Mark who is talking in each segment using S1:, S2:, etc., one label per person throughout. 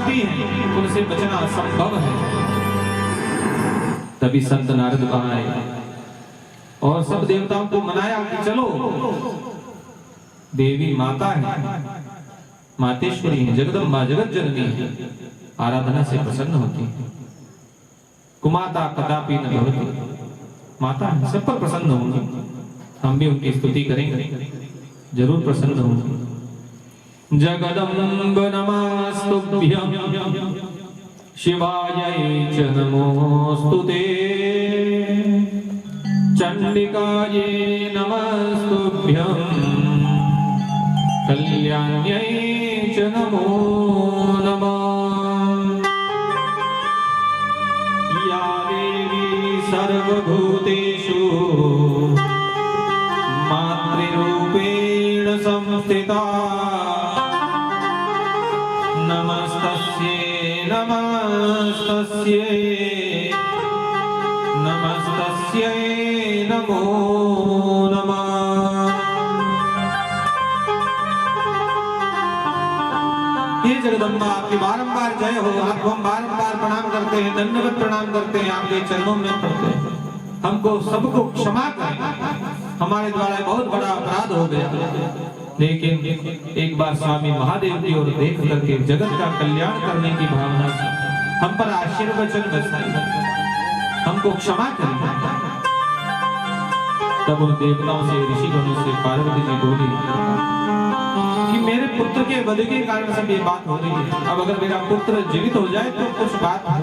S1: शक्ति है, उनसे बचना असंभव है। तभी संत नारद वहां आए और सब देवताओं को मनाया कि चलो, देवी माता है, मातेश्वरी है, जगदम्बा जगत जननी है, आराधना से प्रसन्न होती है। कुमाता कदापि न भवति, माता सब पर प्रसन्न होंगी, हम भी उनकी स्तुति करेंगे, जरूर प्रसन्न होंगे। जगदम्ब नमस्तुभ्यं शिवायै च नमोस्तुते, चंडिकायै नमस्तुभ्यं कल्याण्यै च नमो नमः। या देवी सर्वभूतेषु मातृरूपेण संस्थिता, नमस्तस्यै नमस्तस्यै नमस्तस्यै नमो नमः। हे जगदम्बा, आपकी बारंबार जय हो, आपको हम बारंबार प्रणाम करते हैं, दंडवत प्रणाम करते हैं, आपके चरणों में पड़ते हैं। हमको सबको क्षमा करें, हमारे द्वारा बहुत बड़ा अपराध हो गया, लेकिन एक बार स्वामी महादेव की ओर देख करके जगत का कल्याण करने की भावना से हम पर आशीर्वचन बरसाएं, हमको क्षमा करें। तब उन देवताओं से, ऋषिगणों से पार्वती जी बोली कि मेरे पुत्र के वध के कारण सब ये बात हो रही है, अब अगर मेरा पुत्र जीवित हो जाए तो कुछ बात हो,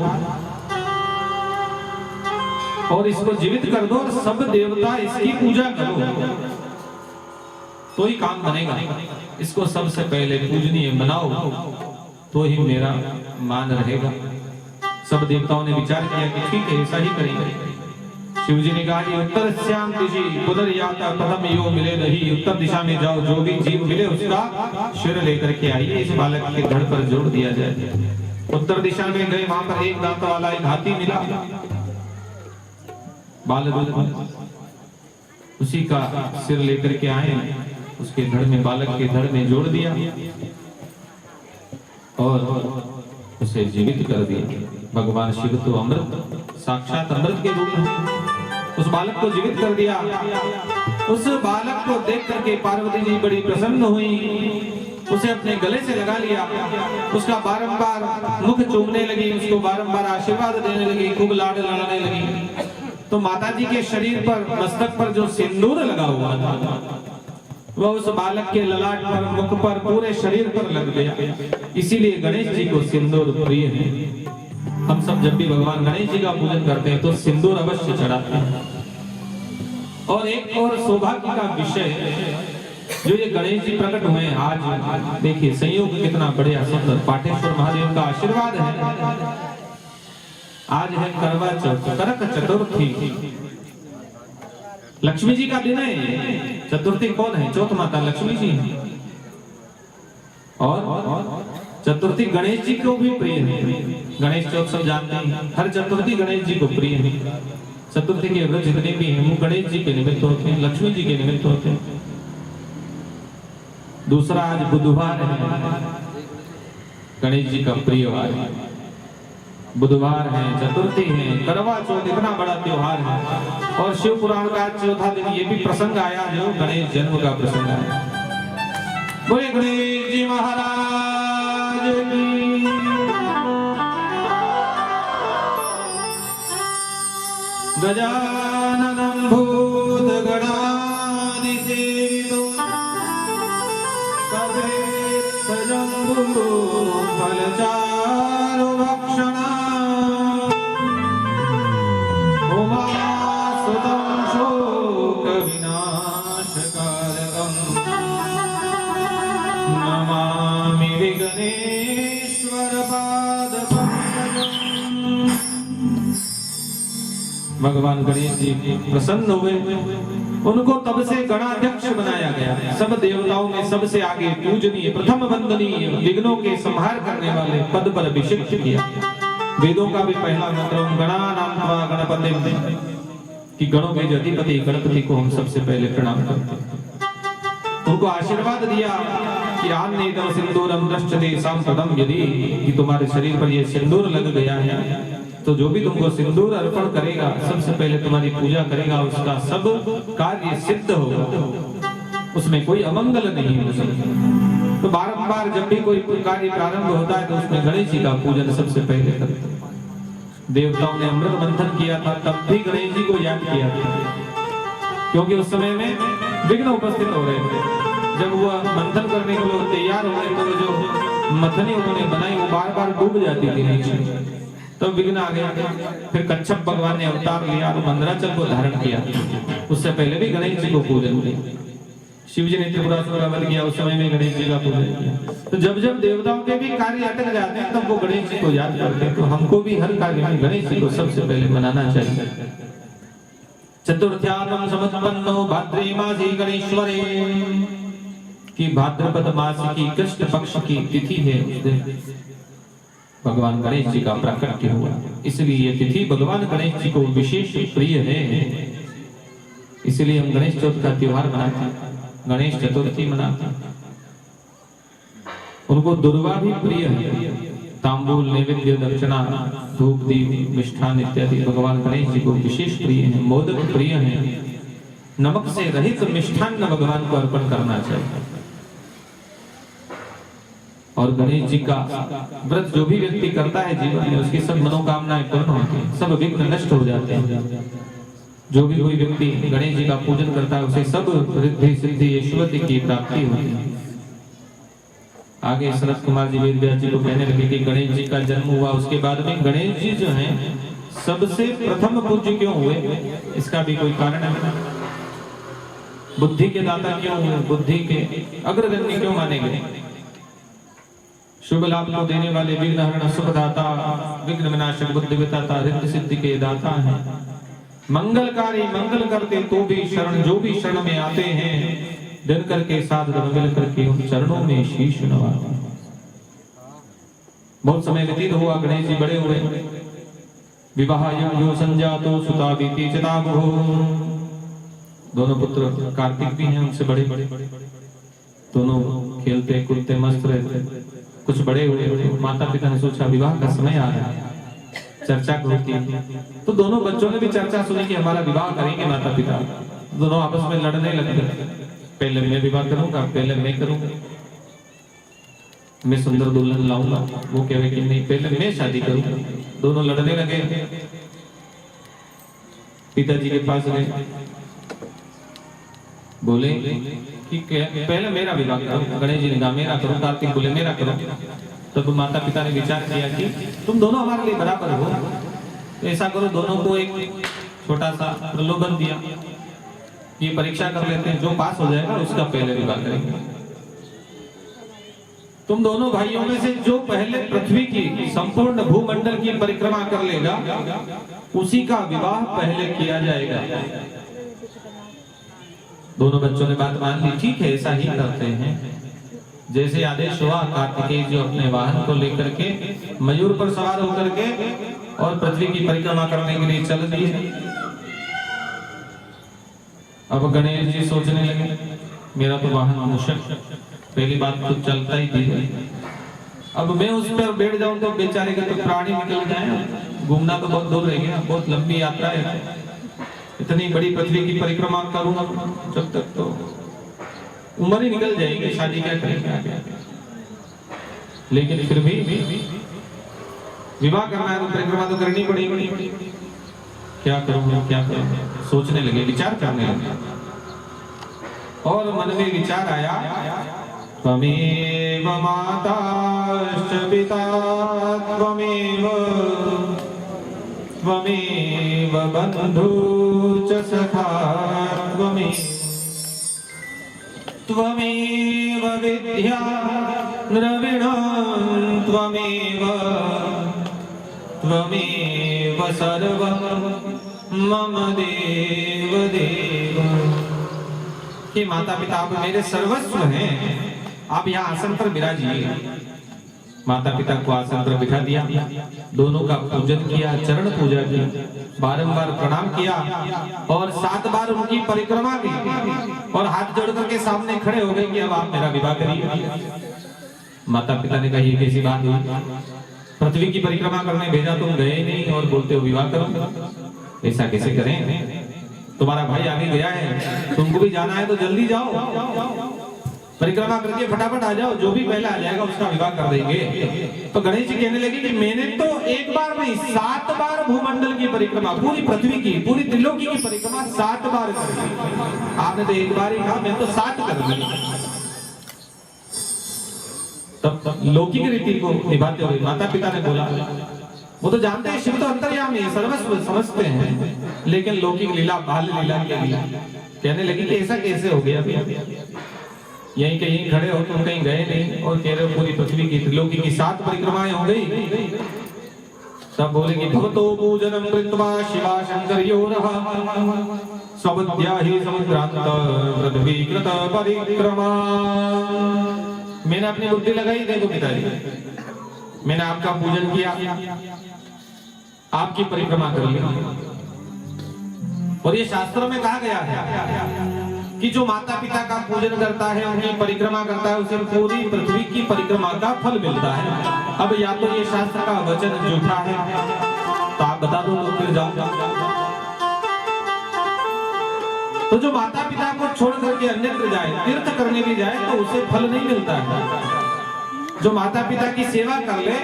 S1: और इसको जीवित कर दो और सब देवता इसकी पूजा करो तो ही काम बनेगा। इसको सबसे पहले पूजनीय बनाओ तो ही मेरा मान रहेगा। सब देवताओं ने विचार किया कि ठीक है, ऐसा ही करेंगे। शिव जी ने कहा कि उत्तर श्याम दिशि पुदर याता प्रथम यो मिले नहीं, उत्तर दिशा में जाओ, जो भी जीव मिले उसका सिर लेकर के आइए, इस बालक के धड़ पर जोड़ दिया जाए। उत्तर दिशा में गए, वहां पर एक दांत वाला एक हाथी मिला, बालक उसी का सिर लेकर के आए, उसके धड़ में, बालक के धड़ में जोड़ दिया और उसे जीवित कर दिया। भगवान शिव तो अमृत, साक्षात अमृत के रूप में उस बालक को जीवित कर दिया। उस बालक को देख करके पार्वती जी बड़ी प्रसन्न हुई, उसे अपने गले से लगा लिया, उसका बारंबार मुख चूमने लगी, उसको बारंबार आशीर्वाद देने लगी, खूब लाड लड़ाने लगी। तो माता जी के शरीर पर, मस्तक पर जो सिंदूर लगा हुआ था वह उस बालक के ललाट पर, मुख पर, पूरे शरीर पर लग गया। इसीलिए गणेश जी को सिंदूर प्रिय है। हम सब जब भी भगवान गणेश जी का पूजन करते हैं तो सिंदूर अवश्य चढ़ाते हैं। और एक और सौभाग्य का विषय, जो ये गणेश जी प्रकट हुए आज, देखिए संयोग कितना बढ़िया सुंदर, पाटेश्वर महादेव का आशीर्वाद है। आज है करवा चौथ, करक चतुर्थी, लक्ष्मी जी का दिन है। चतुर्थी कौन है? चौथ माता लक्ष्मी जी है। और चतुर्थी गणेश जी को भी प्रिय है। गणेश चौथ सब जानते हैं, हर चतुर्थी गणेश जी को प्रिय है। चतुर्थी के व्रत जितने भी हैं वो गणेश जी के निमित्त होते हैं, लक्ष्मी जी के निमित्त होते हैं। दूसरा आज बुधवार है, गणेश जी का प्रिय वार है। बुधवार है, चतुर्थी है, करवा चौथ, इतना बड़ा त्योहार है। और शिव पुराण का चौथा दिन ये भी प्रसंग आया जो गणेश जन्म का प्रसंग आया। बोले गणेश जी महाराज की। गजाननं भूत गणादि सेवितो सर्वेश्वर जम्बो फलचारु भक्षणा उमासुतं शोक विनाशकारकं नमामि विघ्नेश्वर पादपङ्कजम्। भगवान गणेश जी प्रसन्न हुए, उनको तब से गणाध्यक्ष बनाया गया। सब देवताओं में सबसे आगे पूजनीय, प्रथम वंदनीय, विघ्नों के संहार करने वाले पद पर अभिषिक्त किया। वेदों का भी पहला मंत्र गणानां त्वा गणपतिं, कि गणों के अधिपति गणपति को हम सबसे पहले प्रणाम करते हैं। उनको आशीर्वाद दिया कि आन्नेदं सिंदूरम दृष्टते सांप्रदम, यदि कि तुम्हारे शरीर पर ये सिंदूर लग गया है तो जो भी तुमको सिंदूर अर्पण करेगा, सबसे पहले तुम्हारी पूजा करेगा, उसका सब कार्य सिद्ध होगा, उसमें कोई अमंगल नहीं हो सकता। तो बारंबार जब भी कोई कार्य प्रारंभ होता है तो उसमें गणेश जी का पूजन सबसे पहले करते हैं। देवताओं ने अमृत मंथन किया था, तब भी गणेश जी को याद किया था, क्योंकि उस समय में विघ्न उपस्थित हो रहे थे। जब वो मंथन करने को लोग तैयार हो गए तो जो मथनी उन्होंने बनाई वो बार बार डूब जाती थी नीचे, तो विघ्न आ गया। फिर कच्छप भगवान ने अवतार लिया और मंदराचल को धारण किया। उससे पहले भी गणेश जी को पूजन किया। शिव जी ने त्रिपुरासुर का वध किया, उस समय में गणेश जी का पूजन किया। तो जब जब देवताओं के भी कार्य अटक जाते हैं तब वो गणेश जी को याद करते हैं। तो हमको भी हर कार्य में गणेश जी को सबसे पहले मनाना चाहिए। चतुर्थ्याम समत्पन्नो भाद्रे मासी गणेश्वरे, कि भाद्रपद मास की कृष्ण पक्ष की तिथि है, उस दिन भगवान गणेश जी का प्राकट्य हुआ, इसलिए ये तिथि भगवान गणेश जी को विशेष प्रिय है। इसलिए हम गणेश चौथ का त्योहार मनाते हैं, गणेश चतुर्थी मनाते हैं। उनको दुर्वा भी प्रिय है। तांबूल, नैवेद्य, दक्षिणा, धूप, दीप, मिष्ठान इत्यादि भगवान गणेश जी को विशेष प्रिय है। मोदक प्रिय है। नमक से रहित मिष्ठान्न भगवान को अर्पण करना चाहिए। और गणेश जी का व्रत जो भी व्यक्ति करता है जीवन में, उसकी सब मनोकामनाएं पूर्ण होती हैं, सब विघ्न नष्ट हो जाते हैं। जो भी कोई व्यक्ति गणेश जी का पूजन करता है उसे सब रिद्धि सिद्धि ऐश्वर्य की प्राप्ति होती है। आगे शरद कुमार जी वेदव्यास जी को कहने लगे कि गणेश जी का जन्म हुआ, उसके बाद में गणेश जी जो हैं सबसे प्रथम पूज्य क्यों हुए, इसका भी कोई कारण है। बुद्धि के दाता क्यों हुए, बुद्धि के अग्रगण्य क्यों माने गए। शुभ लाभ को देने वाले, विघ्नहरण, सुखदाता, विघ्न विनाशक, बुद्धि विधाता, रिद्धि सिद्धि के दाता हैं। मंगलकारी, मंगल करते तो भी शरण, जो भी शरण में आते हैं दिनकर के साथ मिल करके उन चरणों में शीश नवाते हैं। बहुत समय व्यतीत हुआ, गणेश जी बड़े हुए। विवाह यो संजातो सुता बीती चिताबो, दोनों पुत्र कार्तिक भी हैं, उनसे बड़े बड़े, दोनों खेलते कूदते मस्त रहते। कुछ बड़े हुए, माता पिता ने सोचा विवाह का समय आ रहा है, चर्चा होती है। तो दोनों बच्चों ने भी चर्चा सुनी कि हमारा विवाह करेंगे माता पिता। दोनों आपस में लड़ने लगे, पहले मैं विवाह करूंगा, पहले मैं करूंगा, मैं सुंदर दुल्हन लाऊंगा। वो कह रहे कि नहीं, पहले मैं शादी करूंगा। दोनों लड़ने लगे। पिताजी के पास गए, बोले कि पहले मेरा विवाह करो। गणेश जी ने कहा मेरा करो, कार्तिक बोले मेरा करो। तब माता पिता ने विचार किया कि तुम दोनों हमारे लिए बराबर हो, तो ऐसा करो, दोनों को एक छोटा सा प्रलोभन दिया, ये परीक्षा कर लेते हैं, जो पास हो जाएगा उसका पहले विवाह करेंगे। तुम दोनों भाइयों में से जो पहले पृथ्वी की संपूर्ण भूमंडल की परिक्रमा कर लेगा उसी का विवाह पहले किया जाएगा। दोनों बच्चों ने बात मान ली, ठीक है ऐसा ही करते हैं। जैसे आदेश हुआ, कार्तिकेय जो अपने वाहन को लेकर के मयूर पर सवार होकर के और पृथ्वी की परिक्रमा करने के लिए चल दिए। अब गणेश जी सोचने लगे मेरा तो वाहन मूषक, पहली बात तो चलता ही थी, अब मैं उस पर बैठ जाऊं तो बेचारे के तो प्राणी निकल जाए, घूमना तो बहुत दूर रह गया, बहुत लंबी यात्रा है, इतनी बड़ी पृथ्वी की परिक्रमा करूंगा जब तक तो उम्र ही निकल जाएगी, शादी क्या करेंगे आगे। लेकिन फिर भी विवाह करना है तो परिक्रमा तो करनी पड़ेगी। क्या करूंगा, क्या करूंगा, सोचने लगे, विचार करने लगे। और मन में विचार आया, त्वमेव माताश्च पिता त्वमेव बन्धुश्च सखा त्वमेव विद्या द्रविणं त्वमेव सर्वं मम देव देव। कि माता पिता आप मेरे सर्वस्व हैं, आप यहाँ आसन पर विराजिए। माता पिता को आसन पर बिठा दिया, दोनों का पूजन किया, चरण पूजा की, बारंबार प्रणाम किया और 7 बार उनकी परिक्रमा की और हाथ जोड़ करके सामने खड़े हो गए कि अब आप मेरा विवाह करिए। माता पिता ने कहा ये कैसी बात हुई, पृथ्वी की परिक्रमा करने भेजा, तुम गए नहीं और बोलते हो विवाह करो, ऐसा कैसे करें? तुम्हारा भाई आगे गया है, तुमको भी जाना है तो जल्दी जाओ, परिक्रमा करके फटाफट आ जाओ, जो भी पहले आ जाएगा उसका विवाह कर देंगे। तो गणेश जी कहने लगे कि मैंने तो एक बार नहीं 7 बार भूमंडल की परिक्रमा, पूरी पृथ्वी की, पूरी त्रिलोकी की परिक्रमा 7 बार कर दी, आपने तो एक बार ही कहा, मैं तो 7 कर दी। तब लौकिक रीति को निभाते हुए माता पिता ने बोला, वो तो जानते हैं शिव तो अंतर्यामी है, सर्वस्व समझते हैं, लेकिन लौकिक लीला बाल लीला के लिए कहने लगी कि ऐसा कैसे हो गया? यहीं कहीं खड़े हो, तुम कहीं गए नहीं और कह रहे हो पूरी पृथ्वी की त्रिलोकी की 7 परिक्रमाएं हो गई। तब बोलेंगे भवतो पूजनम कृत्वा शिवा शंकरयोरः स्वबुद्ध्या हि समुद्रांत पृथ्वी कृत परिक्रमा। मैंने अपनी बुद्धि लगाई, देखो पिताजी, मैंने आपका पूजन किया, आपकी परिक्रमा कर ली, और ये शास्त्रों में कहा गया है कि जो माता पिता का पूजन करता है, उनकी परिक्रमा करता है, उसे पूरी पृथ्वी की परिक्रमा का फल मिलता है। अब या तो ये शास्त्र का वचन झूठा है तो आप बता दो, तो फिर जाओ। तो जो माता पिता को छोड़ करके अन्यत्र जाए, तीर्थ करने भी जाए, तो उसे फल नहीं मिलता है। जो माता पिता की सेवा कर ले,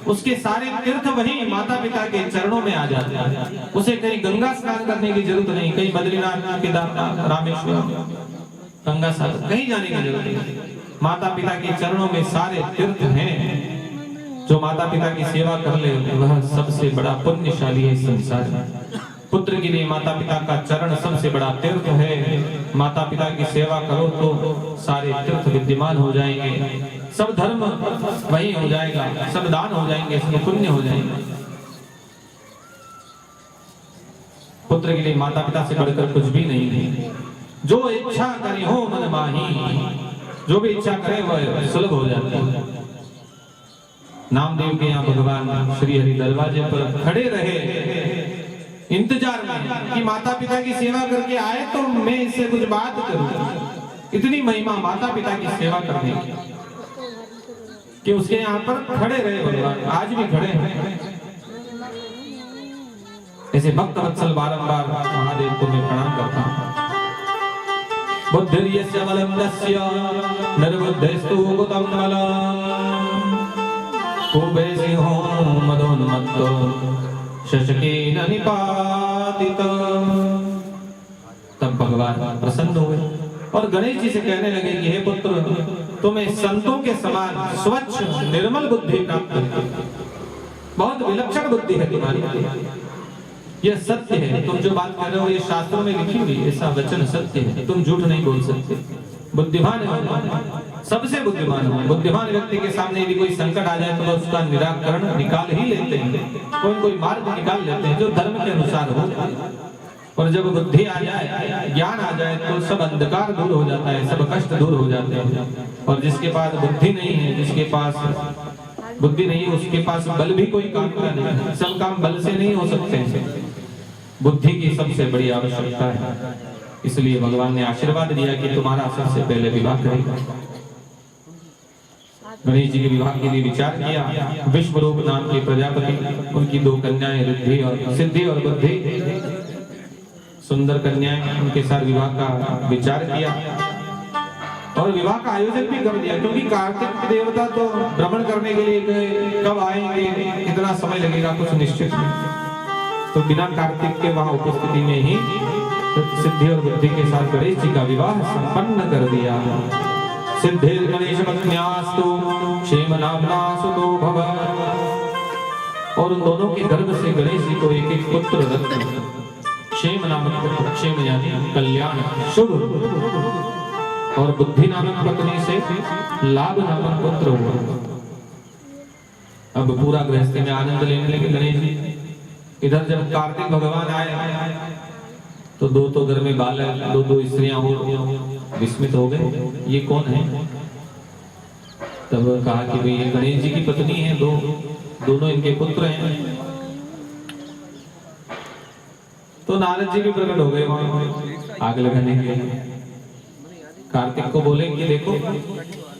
S1: उसके सारे तीर्थ वही माता पिता के चरणों में आ जाते हैं। उसे कहीं गंगा स्नान करने की जरूरत नहीं, कहीं बद्रीनाथ, केदारनाथ, रामेश्वरम, गंगा सागर कहीं जाने की जरूरत नहीं। माता पिता के चरणों में सारे तीर्थ हैं। जो माता पिता की सेवा कर ले वह सबसे बड़ा पुण्यशाली है संसार में। पुत्र के लिए माता पिता का चरण सबसे बड़ा तीर्थ है। माता पिता की सेवा करो तो सारे तीर्थ विद्यमान हो जाएंगे, सब धर्म वही हो जाएगा, सब दान हो जाएंगे, सब पुण्य हो जाएंगे। पुत्र के लिए माता पिता से बढ़कर कुछ भी नहीं है। जो इच्छा करे हो मन माही, जो भी इच्छा करे वह सुलभ हो जाता है। नामदेव के यहाँ भगवान श्री हरि दरवाजे पर खड़े रहे इंतजार में कि माता पिता की सेवा करके आए तो मैं इससे कुछ बात करूं। इतनी महिमा माता पिता की सेवा करने की कि उसके यहाँ पर खड़े रहे भगवान, आज भी खड़े हैं। ऐसे भक्त वत्सल बारंबार महादेव को मैं प्रणाम करता हूँ। बुद्धिर्यस्य बलं तस्य निर्बुद्धिस्तु कुतं बलम्, कुबे सिंहो मदोन्मत्तो शशकेन निपातित। तब भगवान प्रसन्न हुए और गणेश जी से कहने लगे कि हे पुत्र, तुम्हें संतों के समान स्वच्छ निर्मल बुद्धि प्राप्त है, बहुत विलक्षण बुद्धि है तुम्हारी, यह सत्य है। तुम जो बात कर रहे हो ये शास्त्रों में लिखी हुई, ऐसा वचन सत्य है, तुम झूठ नहीं बोल सकते। बुद्धिमान है, सबसे बुद्धिमान हो। बुद्धिमान व्यक्ति के सामने यदि कोई संकट आ जाए तो उसका निराकरण निकाल ही लेते हैं, कोई मार्ग निकाल लेते हैं जो धर्म के अनुसार हो। और जब बुद्धि आ जाए, ज्ञान आ जाए तो सब अंधकार दूर हो जाता है, सब कष्ट दूर हो जाते हैं। और जिसके पास बुद्धि नहीं है, जिसके पास बुद्धि नहीं है, उसके पास बल भी कोई काम का नहीं, सब काम बल से नहीं हो सकते। बुद्धि की सबसे बड़ी आवश्यकता है। इसलिए भगवान ने आशीर्वाद दिया कि तुम्हारा सबसे पहले विवाह करेगा। गणेश जी के विवाह के लिए विचार किया। विश्वरूप नाम के प्रजापति, उनकी 2 कन्याएं रिद्धि और सिद्धि और बुद्धि, सुंदर कन्याएं, उनके साथ विवाह का विचार किया और विवाह का आयोजन भी कर दिया। क्योंकि कार्तिक देवता तो भ्रमण करने के लिए कब आएंगे, कितना समय लगेगा, कुछ निश्चित नहीं। तो बिना कार्तिक के वहां उपस्थिति में ही सिद्धि और बुद्धि के साथ गणेश जी का विवाह संपन्न कर दिया। सिद्धिर गणेश पत्न्यास्तु क्षेम नामना सुतो भव। और उन दोनों के गर्भ से गणेश जी को एक एक पुत्र रत्न, क्षेम नामक पुत्र, क्षेम यानी कल्याण शुभ, और बुद्धि नामक पत्नी से लाभ नामक पुत्र हुआ। अब पूरा गृहस्थी में आनंद लेने लगे गणेश जी। इधर जब कार्तिक भगवान आए तो 2 तो घर में बालक, 2 स्त्रियां हो विस्मित हो गए, ये कौन है? तब कहा कि भाई ये गणेश जी की पत्नी है, दोनों इनके पुत्र हैं। तो नारद जी भी प्रकट हो गए वहां आग लगाने के लिए। कार्तिक को बोले कि देखो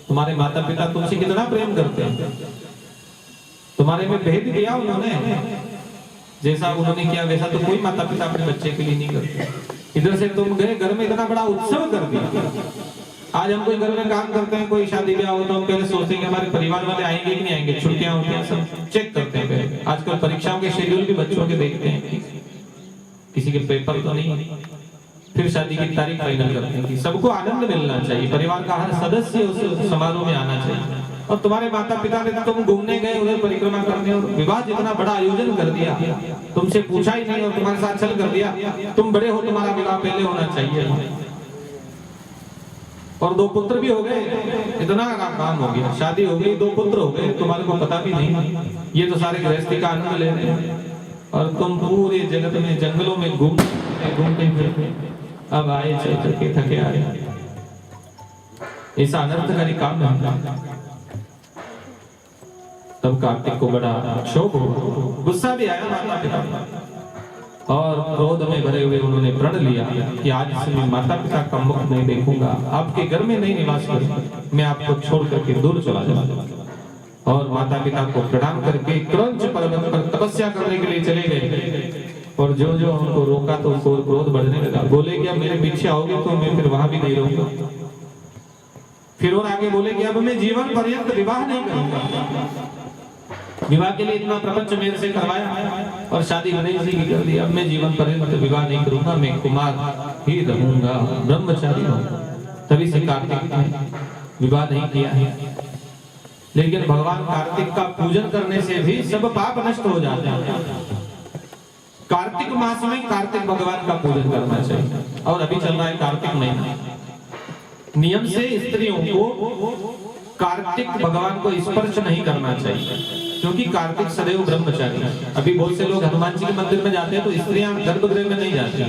S1: तुम्हारे माता पिता तुमसे कितना प्रेम करते हैं, तुम्हारे में भेद किया उन्होंने, जैसा उन्होंने किया वैसा तो कोई माता पिता अपने बच्चे के लिए नहीं करते। इधर से तुम गए घर में इतना बड़ा उत्सव कर दिया। आज हम कोई घर में काम करते हैं, कोई शादी ब्याह हो तो हम पहले सोचते हैं कि हमारे परिवार वाले आएंगे कि नहीं आएंगे, छुट्टियां होती हैं सब चेक करते हैं पहले। आजकल परीक्षाओं के शेड्यूल भी बच्चों के देखते हैं, किसी के पेपर तो नहीं, फिर शादी की तारीख फाइनल करते हैं कि सबको आनंद मिलना चाहिए, परिवार का हर सदस्य उस समारोह में आना चाहिए। और तुम्हारे माता पिता ने तुम घूमने गए उधर परिक्रमा करने और विवाह जितना बड़ा आयोजन कर दिया, तुमसे पूछा ही नहीं और तुम्हारे साथ चल कर दिया। तुम बड़े हो, तुम्हारा विवाह पहले होना चाहिए। और 2 पुत्र भी हो गए, इतना काम हो गया, शादी हो गई, 2 पुत्र हो गए, तुम्हारे को पता भी नहीं। ये तो सारे गृहस्थी का आनंद ले रहे हैं और तुम पूरे जगत में जंगलों में घूमते फिरते अब आए चल करके थके आए। ऐसा अनर्थकारी काम है। तब कार्तिक को बड़ा क्षोभ हो, गुस्सा भी आया माता पिता और क्रोध में भरे हुए उन्होंने प्रण लिया कि आज से मैं माता पिता का मुख नहीं देखूंगा, आपके घर में नहीं निवास करूंगा, मैं आपको छोड़ करके दूर चला जाऊंगा। और माता पिता को प्रणाम करके क्रंच पर्वत पर तपस्या करने के लिए चले गए। और जो जो उनको रोका तो उनको क्रोध बढ़ने लगा, बोले कि अब मेरे पीछे आओगे तो मैं फिर वहां भी नहीं रहूंगा। फिर और आगे बोले कि अब मैं जीवन पर्यंत विवाह नहीं करूंगा, विवाह के लिए इतना प्रपंच मेरे से करवाया और शादी गणेश जी की कर दी, अब मैं जीवन पर्यंत विवाह नहीं करूंगा, मैं कुमार ही रहूंगा, ब्रह्मचारी रहूंगा। तभी से कार्तिक ने विवाह नहीं किया है। लेकिन भगवान कार्तिक का पूजन करने से भी सब पाप नष्ट हो जाते हैं। कार्तिक मास में कार्तिक भगवान का पूजन करना चाहिए। और अभी चल रहा है कार्तिक महीना, नियम से स्त्रियों को कार्तिक भगवान को स्पर्श नहीं करना चाहिए, क्योंकि कार्तिक सदैव ब्रह्मचारी है। अभी बहुत से लोग हनुमान जी के मंदिर में जाते हैं तो स्त्रियां गर्भगृह में नहीं जाती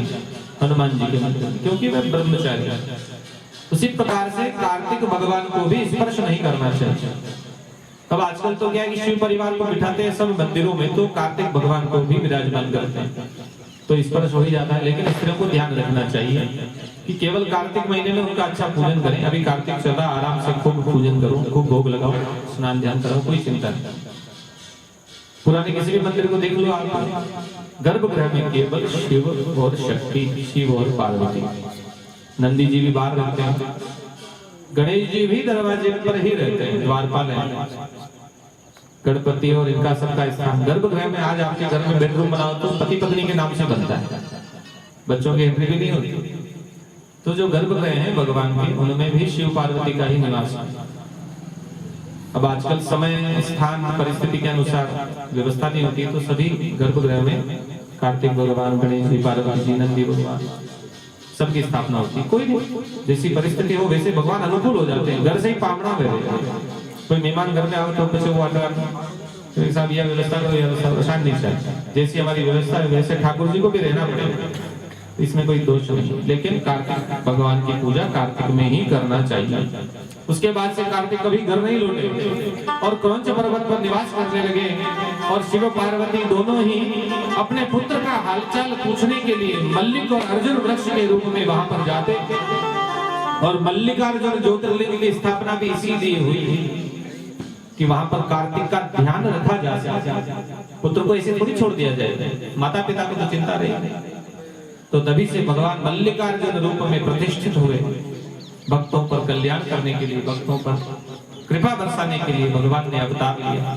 S1: हनुमान जी के मंदिर में, क्योंकि वे ब्रह्मचारी है। उसी प्रकार से कार्तिक भगवान को भी स्पर्श नहीं करना चाहिए। अब आजकल तो क्या है कि शिव परिवार को बिठाते हैं सब मंदिरों में, तो कार्तिक भगवान को भी विराजमान करते हैं तो स्पर्श हो ही जाता है। लेकिन स्त्रियों को ध्यान रखना चाहिए कि केवल कार्तिक महीने में उनका अच्छा पूजन करें। अभी कार्तिक चल रहा, आराम से खूब पूजन करो, खूब भोग लगाओ, स्नान ध्यान करो, कोई चिंता नहीं। पुराने किसी भी मंदिर को देख लो आप, गर्भगृह में केवल शिव और शक्ति, शिव और पार्वती। नंदी जी भी बाहर रहते हैं, गणेश जी भी दरवाजे पर ही रहते हैं, द्वारपाल हैं। गणपति और इनका सबका स्थान गर्भगृह में। आज आपके घर में बेडरूम बनाओ तो पति पत्नी के नाम से बनता है, बच्चों की एंट्री भी नहीं होती। तो जो गर्भगृह हैं भगवान के, उनमें भी शिव पार्वती का ही निवास है। अब आजकल समय स्थान परिस्थिति के अनुसार व्यवस्था नहीं होती, तो सभी गर्भगृह में कार्तिक भगवान, गणेश जी, पार्वती जी, नंदी भगवान सबकी स्थापना होती है। कोई नहीं, जैसी परिस्थिति हो वैसे भगवान अनुकूल हो जाते हैं। घर से ही पावना में कोई मेहमान घर में आओ तो पीछे वो आता है साहब यह व्यवस्था करो, यह व्यवस्था नहीं चाहिए। जैसी हमारी व्यवस्था है वैसे ठाकुर जी को भी रहना पड़ेगा, इसमें कोई दोष नहीं। लेकिन कार्तिक भगवान की पूजा कार्तिक में ही करना चाहिए। उसके बाद से कार्तिक कभी घर नहीं लौटे और क्रौंच पर्वत पर निवास करने लगे। और शिव पार्वती दोनों ही अपने पुत्र का हालचाल पूछने के लिए मल्लिक और अर्जुन वृक्ष के रूप में वहां पर जाते। और मल्लिकार्जुन ज्योतिर्लिंग की स्थापना भी इसीलिए हुई कि वहां पर कार्तिक का ध्यान रखा जा सके। पुत्र को ऐसे थोड़ी छोड़ दिया जाए, माता पिता को तो चिंता रही। तो तभी से भगवान मल्लिकार्जुन रूप में प्रतिष्ठित हुए, भक्तों पर कल्याण करने के लिए, भक्तों पर कृपा बरसाने के लिए भगवान ने अवतार लिया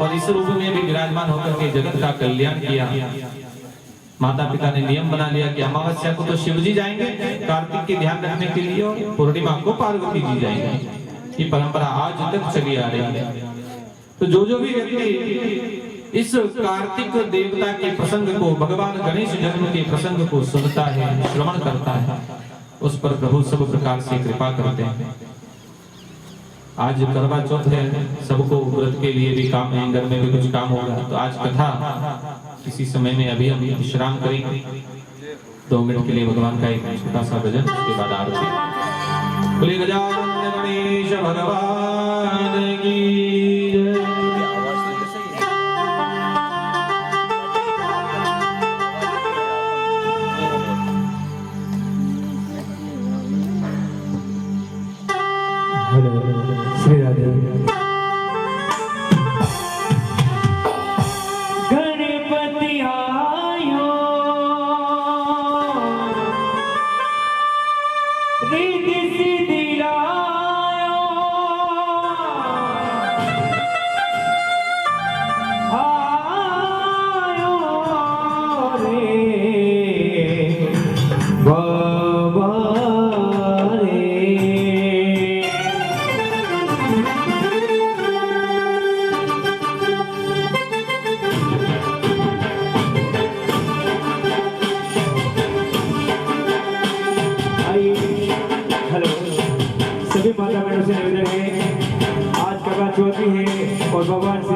S1: और इस रूप में भी विराजमान होकर के जगत का कल्याण किया। माता पिता ने नियम बना लिया कि अमावस्या को तो शिव जी जाएंगे कार्तिक के ध्यान रखने के लिए और पूर्णिमा को पार्वती जी जाएंगे। ये परंपरा आज तक चली आ रही है। तो जो भी व्यक्ति इस कार्तिक देवता के प्रसंग को, भगवान गणेश जन्म के प्रसंग को सुनता है, श्रवण करता है, उस पर प्रभु सब प्रकार से कृपा करते हैं। आज करवा चौथ है, सबको व्रत के लिए भी काम है, घर में भी कुछ काम होगा। तो आज कथा इसी समय में अभी हम विश्राम करेंगे 2 मिनट के लिए, भगवान का एक छोटा सा भजन, उसके बाद आरती। बोले गजानन गणेश भगवान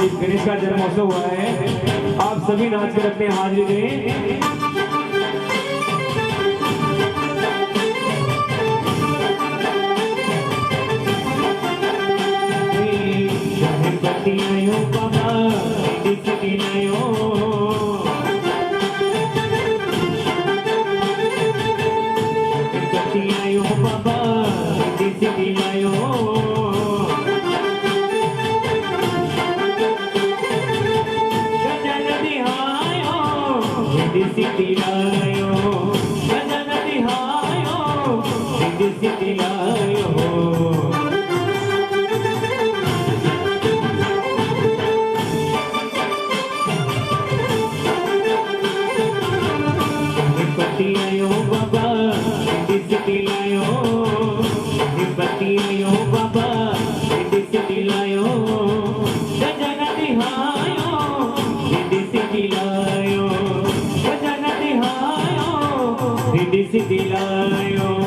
S2: गणेश का जन्मोत्सव हुआ है। आप सभी नाच कर अपने हाजिरी दें। आयो बाबा दिसती आयो आयो बाबा दिसती आयो गजन दिहायो दिसती आयो गजन दिहायो दिसती आयो आयो बाबा दिसती लायो आयो बाबा दिसती लायो गजन दिहायो दिसती लायो गजन दिहायो दिसती लायो